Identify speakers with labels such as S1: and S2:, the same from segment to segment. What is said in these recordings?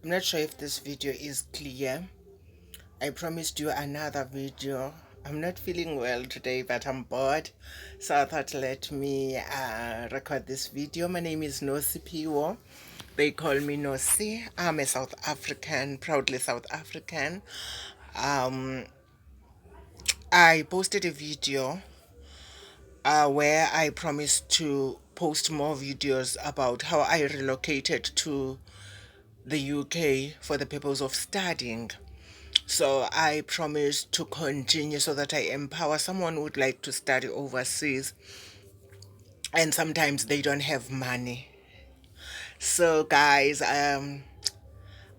S1: I'm not sure if this video is clear. I promised you another video. I'm not feeling well today, but I'm bored, so I thought let me record this video. My name is Nosi Piwo. They call me Nosi. I'm a South African, proudly South African. um I posted a video where I promised to post more videos about how I relocated to the UK for the purpose of studying. So I promised to continue so that I empower someone who would like to study overseas and sometimes they don't have money. So guys, I'm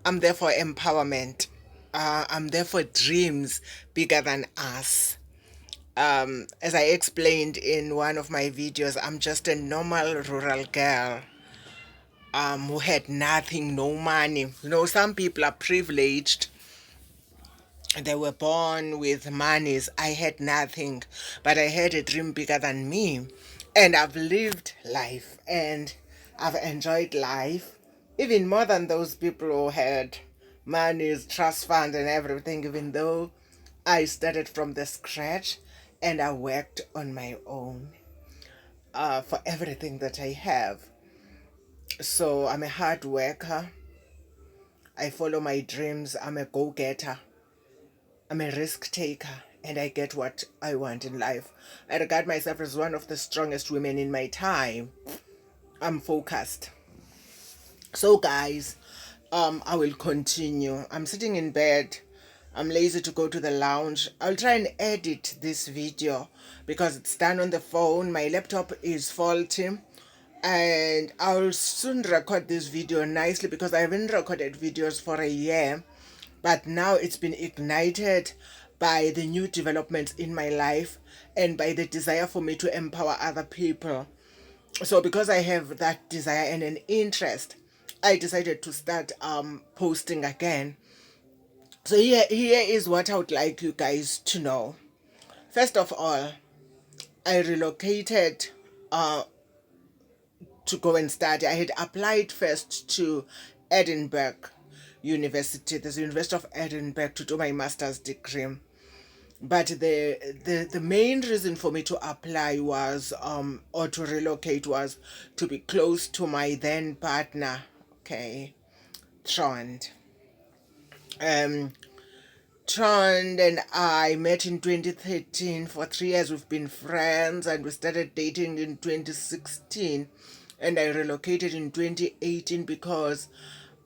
S1: there for empowerment. I'm there for dreams bigger than us. As I explained in one of my videos, I'm just a normal rural girl who had nothing, no money. You know, some people are privileged. They were born with monies. I had nothing, but I had a dream bigger than me. And I've lived life and I've enjoyed life, even more than those people who had monies, trust fund, and everything, even though I started from the scratch and I worked on my own for everything that I have. So I'm a hard worker. I follow my dreams. I'm a go getter. I'm a risk taker and I get what I want in life. I regard myself as one of the strongest women in my time. I'm focused. So guys, I will continue. I'm sitting in bed. I'm lazy to go to the lounge. I'll try and edit this video because it's done on the phone. My laptop is faulty. And I'll soon record this video nicely because I haven't recorded videos for a year. But now it's been ignited by the new developments in my life and by the desire for me to empower other people. So because I have that desire and an interest, I decided to start posting again. So here is what I would like you guys to know. First of all, I relocated to go and study. I had applied first to Edinburgh University, the University of Edinburgh, to do my master's degree. But the main reason for me to apply was or to relocate was to be close to my then partner, okay, Trond. Trond and I met in 2013. For 3 years we've been friends and we started dating in 2016, and I relocated in 2018 because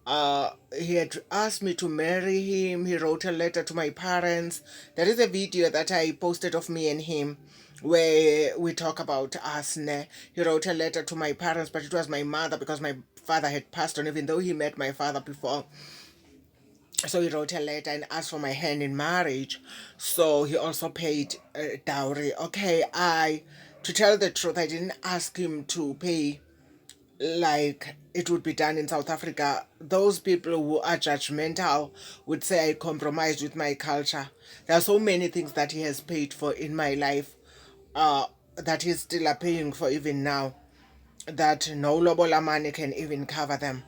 S1: he had asked me to marry him. He wrote a letter to my parents. There is a video that I posted of me and him where we talk about us. He wrote a letter to my parents, but it was my mother because my father had passed on, even though he met my father before. So he wrote a letter and asked for my hand in marriage. So he also paid dowry. Okay, to tell the truth, I didn't ask him to pay like it would be done in South Africa. Those people who are judgmental would say I compromised with my culture. There are so many things that he has paid for in my life that he's still paying for even now, that no lobola money can even cover them.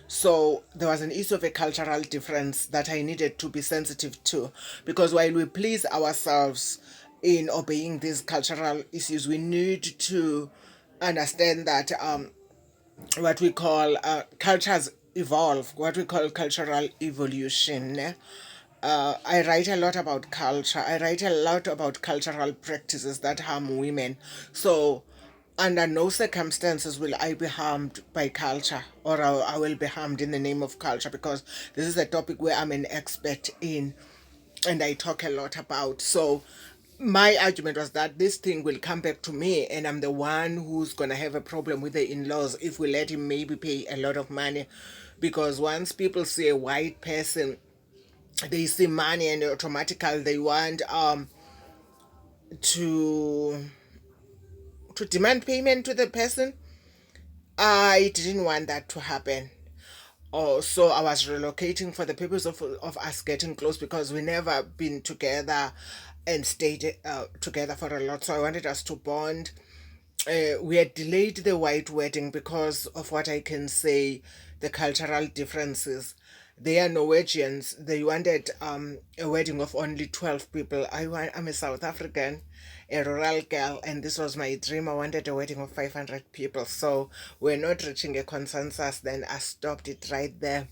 S1: So there was an issue of a cultural difference that I needed to be sensitive to, because while we please ourselves in obeying these cultural issues, we need to understand that what we call cultures evolve, what we call cultural evolution. I write a lot about culture. I write a lot about cultural practices that harm women. So, under no circumstances will I be harmed by culture, or I will be harmed in the name of culture, because this is a topic where I'm an expert in and I talk a lot about. So, my argument was that this thing will come back to me, and I'm the one who's gonna have a problem with the in-laws if we let him maybe pay a lot of money, because once people see a white person, they see money and automatically they want to demand payment to the person. I didn't want that to happen. Oh, so I was relocating for the purpose of us getting close, because we never been together and stayed together for a lot. So I wanted us to bond. We had delayed the white wedding because of what I can say, the cultural differences. They are Norwegians. They wanted a wedding of only 12 people. I'm a South African, a rural girl, and this was my dream. I wanted a wedding of 500 people. So we're not reaching a consensus. Then I stopped it right there.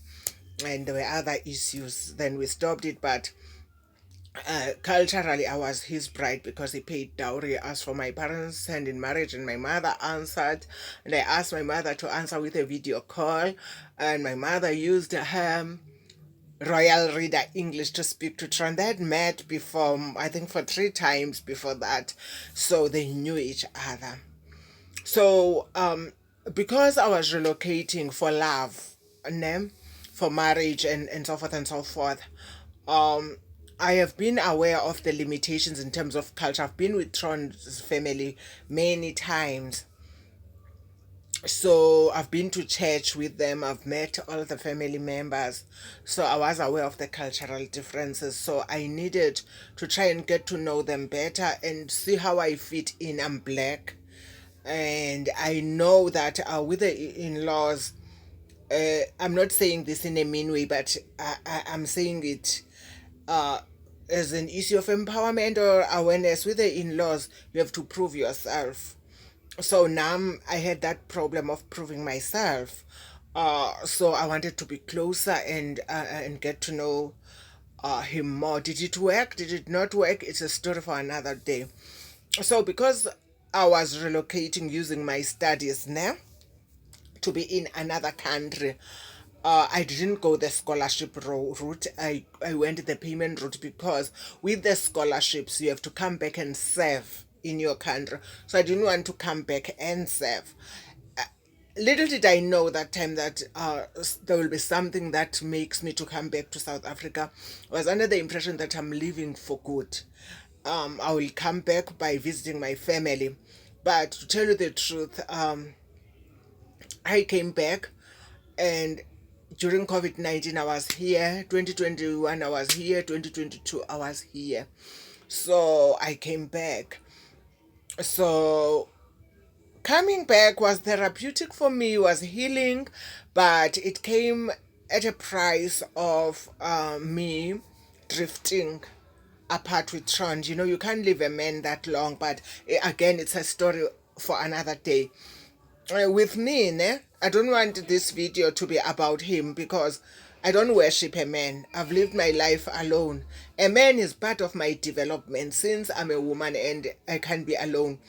S1: And there were other issues. Then we stopped it, but culturally I was his bride because he paid dowry. As for my parents' hand in marriage, and my mother answered, and I asked my mother to answer with a video call, and my mother used her Royal Reader English to speak to Tron. They had met before, I think for 3 times before that, so they knew each other. So because I was relocating for love, ne, for marriage, and so forth and so forth, um I have been aware of the limitations in terms of culture. I've been with Tron's family many times. So I've been to church with them, I've met all the family members. So I was aware of the cultural differences. So I needed to try and get to know them better and see how I fit in. I'm black. And I know that with the in laws, I'm not saying this in a mean way, but I'm saying it uh, as an issue of empowerment or awareness. With the in laws, you have to prove yourself. So now I had that problem of proving myself. So I wanted to be closer and get to know him more. Did it work? Did it not work? It's a story for another day. So because I was relocating using my studies now to be in another country, I didn't go the scholarship route. I went the payment route because with the scholarships, you have to come back and serve in your country. So I didn't want to come back and serve. Little did I know that time that there will be something that makes me to come back to South Africa. I was under the impression that I'm leaving for good. I will come back by visiting my family. But to tell you the truth, I came back, and during COVID-19 I was here, 2021 I was here, 2022 I was here. So I came back. So coming back was therapeutic for me, was healing, but it came at a price of me drifting apart with Trond. You know, you can't leave a man that long, but again, it's a story for another day. With me, ne, I don't want this video to be about him because I don't worship a man. I've lived my life alone. A man is part of my development since I'm a woman and I can be alone.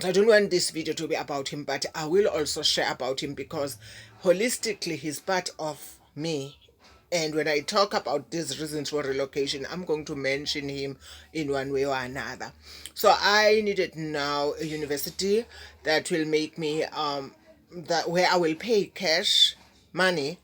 S1: I don't want this video to be about him, but I will also share about him because holistically he's part of me. And when I talk about these reasons for relocation, I'm going to mention him in one way or another. So I needed now a university that will make me that where I will pay cash money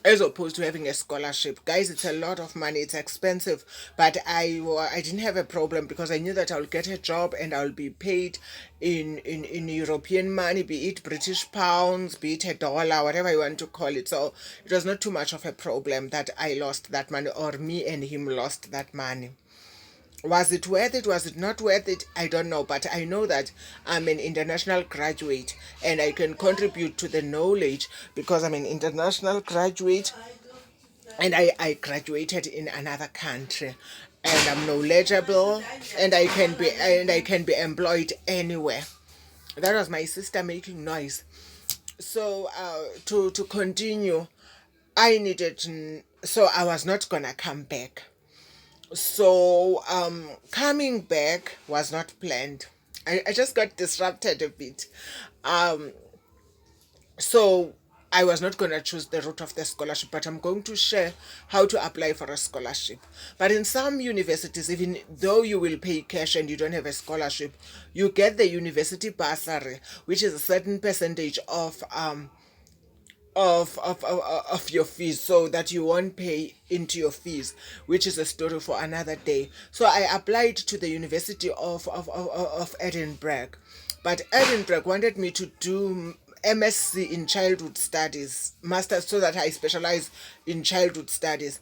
S1: as opposed to having a scholarship. Guys, it's a lot of money, it's expensive, but I didn't have a problem because I knew that I'll get a job and I'll be paid in European money, be it British pounds, be it a dollar, whatever you want to call it. So it was not too much of a problem that I lost that money or me and him lost that money. Was it worth it? Was it not worth it? I don't know, but I know that I'm an international graduate and I can contribute to the knowledge because I'm an international graduate and I graduated in another country and I'm knowledgeable and I can be employed anywhere. That was my sister making noise. So to continue, I needed so I was not gonna come back. So coming back was not planned. I just got disrupted a bit. Um so I was not going to choose the route of the scholarship, but I'm going to share how to apply for a scholarship. But in some universities, even though you will pay cash and you don't have a scholarship, you get the university bursary, which is a certain percentage of your fees, so that you won't pay into your fees, which is a story for another day. So I applied to the University of Edinburgh, but Edinburgh wanted me to do MSc in childhood studies, master's, so that I specialize in childhood studies.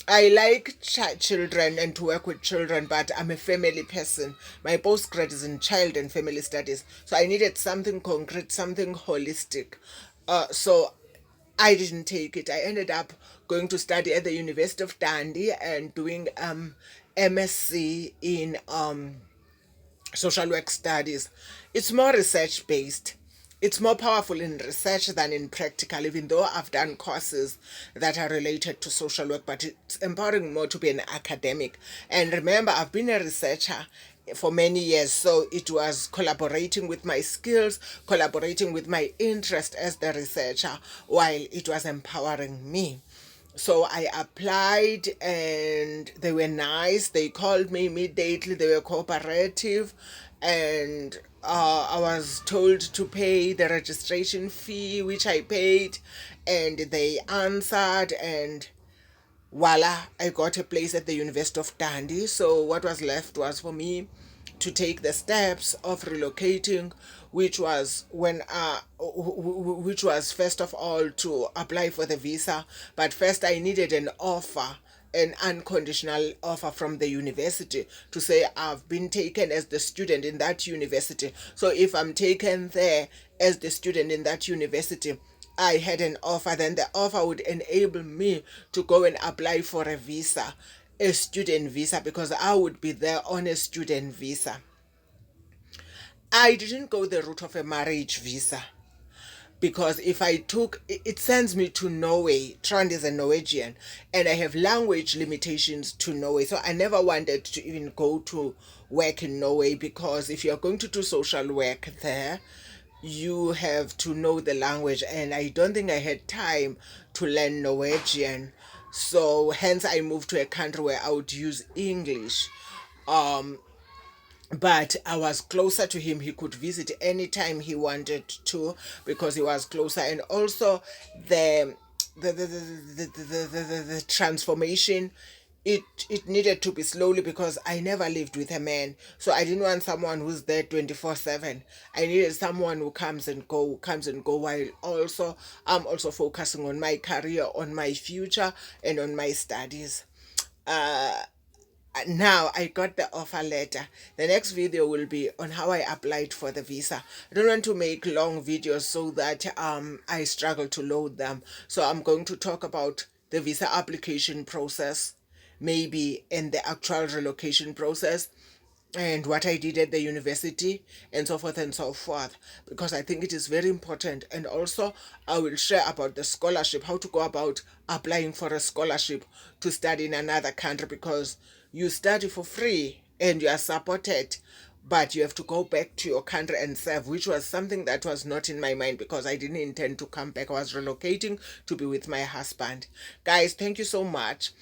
S1: I like children and to work with children, but I'm a family person. My postgrad is in child and family studies, so I needed something concrete, something holistic. So I didn't take it. I ended up going to study at the University of Dundee and doing MSc in social work studies. It's more research based. It's more powerful in research than in practical, even though I've done courses that are related to social work, but it's empowering more to be an academic. And remember, I've been a researcher for many years, so it was collaborating with my skills, collaborating with my interest as the researcher, while it was empowering me. So I applied and they were nice. They called me immediately. They were cooperative, and I was told to pay the registration fee, which I paid, and they answered, and voila, I got a place at the University of Dundee. So what was left was for me to take the steps of relocating, which was which was first of all to apply for the visa. But first I needed an offer, an unconditional offer from the university, to say I've been taken as the student in that university. So if I'm taken there as the student in that university, I had an offer, then the offer would enable me to go and apply for a visa, a student visa, because I would be there on a student visa. I didn't go the route of a marriage visa, because if I took it sends me to Norway. Trond is a Norwegian, and I have language limitations to Norway, so I never wanted to even go to work in Norway, because if you're going to do social work there, you have to know the language, and I don't think I had time to learn Norwegian. So hence I moved to a country where I would use English. um but I was closer to him. He could visit anytime he wanted to, because he was closer. And also the the transformation, it needed to be slowly, because I never lived with a man, so I didn't want someone who's there 24/7. I needed someone who comes and go, while also I'm also focusing on my career, on my future, and on my studies. Now I got the offer letter. The next video will be on how I applied for the visa. I don't want to make long videos so that I struggle to load them. So I'm going to talk about the visa application process, maybe, and the actual relocation process, and what I did at the university, and so forth and so forth, because I think it is very important. And also, I will share about the scholarship, how to go about applying for a scholarship to study in another country, because you study for free and you are supported, but you have to go back to your country and serve, which was something that was not in my mind, because I didn't intend to come back. I was relocating to be with my husband. Guys, thank you so much.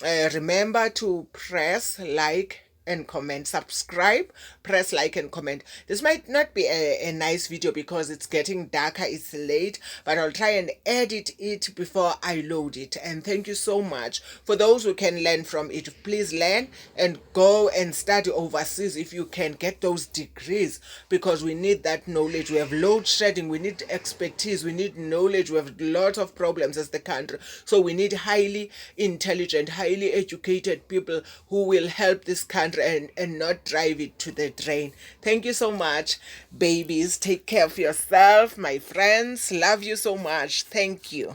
S1: Remember to press like and comment, subscribe, press like and comment. This might not be a nice video because it's getting darker, it's late, but I'll try and edit it before I load it. And thank you so much. For those who can learn from it, please learn and go and study overseas if you can. Get those degrees, because we need that knowledge. We have load shedding, we need expertise, we need knowledge. We have lots of problems as the country, so we need highly intelligent, highly educated people who will help this country and not drive it to the drain. Thank you so much, babies. Take care of yourself, my friends. Love you so much. Thank you.